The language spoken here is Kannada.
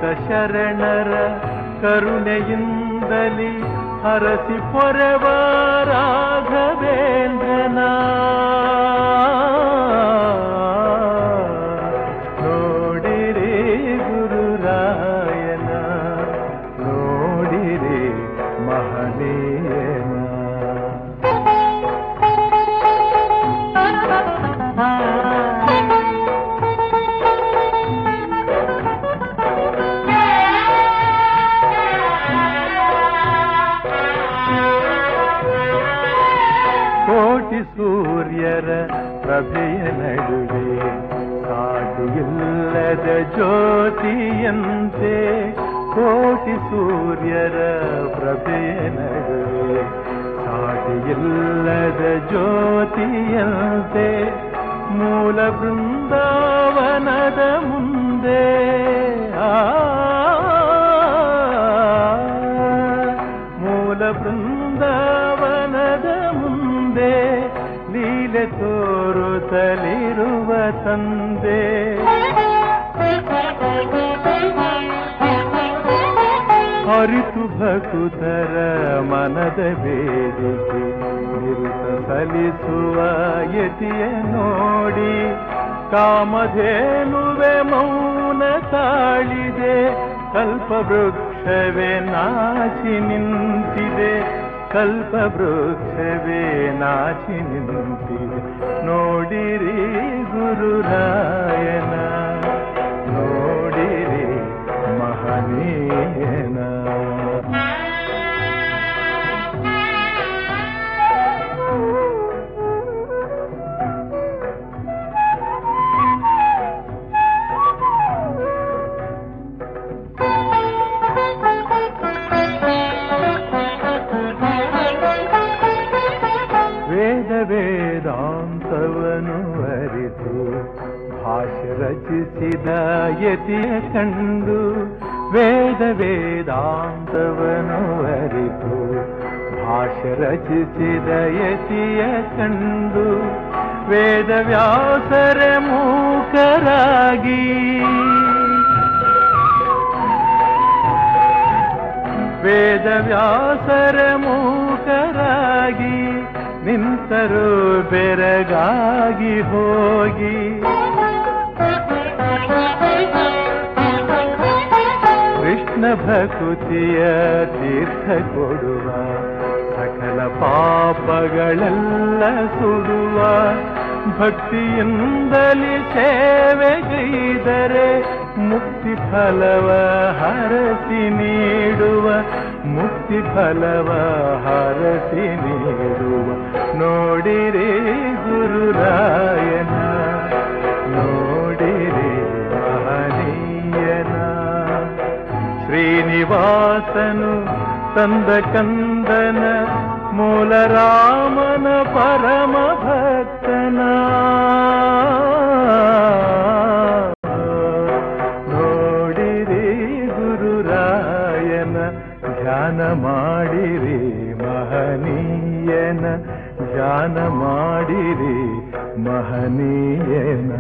ಭಕ್ತ ಶರಣರ ಕರುಣೆಯಿಂದಲಿ ಹರಸಿ ಪೊರೆವ ರಾಘವೇಂದ್ರನ ನೋಡಿರಿ ಗುರುರಾಯನ ನೋಡಿರಿ ಮಹನೀಯನ. ಕೋಟಿ ಸೂರ್ಯರ ಪ್ರಭೆಯ ನಡುವೆ ಸಾಟಿಯಿಲ್ಲದ ಜ್ಯೋತಿಯಂತೆ, ಕೋಟಿ ಸೂರ್ಯರ ಪ್ರಭೆಯ ನಡುವೆ ಸಾಟಿಯಿಲ್ಲದ ಜ್ಯೋತಿಯಂತೆ, ಮೂಲ ಬೃಂದಾವನದ ಮುಂದೆ ಮೂಲ ಬೃಂದಾವನದ ಮುಂದೆ ಲೀಲೆ ತೋರುತ್ತಲಿರುವ ತಂದೆ. ಅರಿತು ಭಕುತರ ಮನದ ಬೇಡಿಕೆ ನಿರುತ ಸಲ್ಲಿಸುವ ಯತಿಯ ನೋಡಿ, ಕಾಮಧೇನುವೆ ಮೌನ ತಾಳಿದೆ, ಕಲ್ಪವೃಕ್ಷವೇ ನಾಚಿ ನಿಂತಿದೆ, ಕಲ್ಪವೃಕ್ಷವೇ ನಾಚಿ ನಿಂತಿದೆ. ನೋಡಿರಿ ಗುರುರಾಯನ ನೋಡಿರಿ ಮಹನೀಯನ. ವೇದ ವೇದಾಂತವನು ಅರಿತು ಭಾಷ್ಯ ರಚಿಸಿದ ಯತಿಯ ಕಂಡು, ವೇದ ವೇದಾಂತವನು ಅರಿತು ಭಾಷ್ಯ ರಚಿಸಿದ ಯತಿಯ ಕಂಡು, ವೇದ ವ್ಯಾಸರ ಮೂಕರಾಗಿ ವೇದ ವ್ಯಾಸರ ಮೂಕರಾಗಿ ನಿಂತರು ಬೆರಗಾಗಿ ಹೋಗಿ, ಕೃಷ್ಣ ಭಕುತಿಯ ತೀರ್ಥ ಕೊಡುವ, ಸಕಲ ಪಾಪಗಳೆಲ್ಲ ಸುಡುವ, ಭಕ್ತಿಯಿಂದಲೇ ಸೇವೆಗೈದರೆ ಮುಕ್ತಿ ಫಲವ ಹರಸಿ ನೀಡುವ, ಮುಕ್ತಿ ಫಲವ ಹರಸಿ ನೀಡುವ. ನೋಡಿರಿ ಗುರುರಾಯನ ನೋಡಿರಿ ಮಹನೀಯನ. ಶ್ರೀನಿವಾಸನು ತಂದ ಕಂದನ ಮೂಲ ರಾಮನ ಪರಮ ಭಕ್ತನ, ನೋಡಿರಿ ಗುರುರಾಯನ ಧ್ಯಾನ ಮಾಡಿರಿ ಮಹನೀಯನ, ಧ್ಯಾನ ಮಾಡಿರಿ ಮಹನೀಯನ.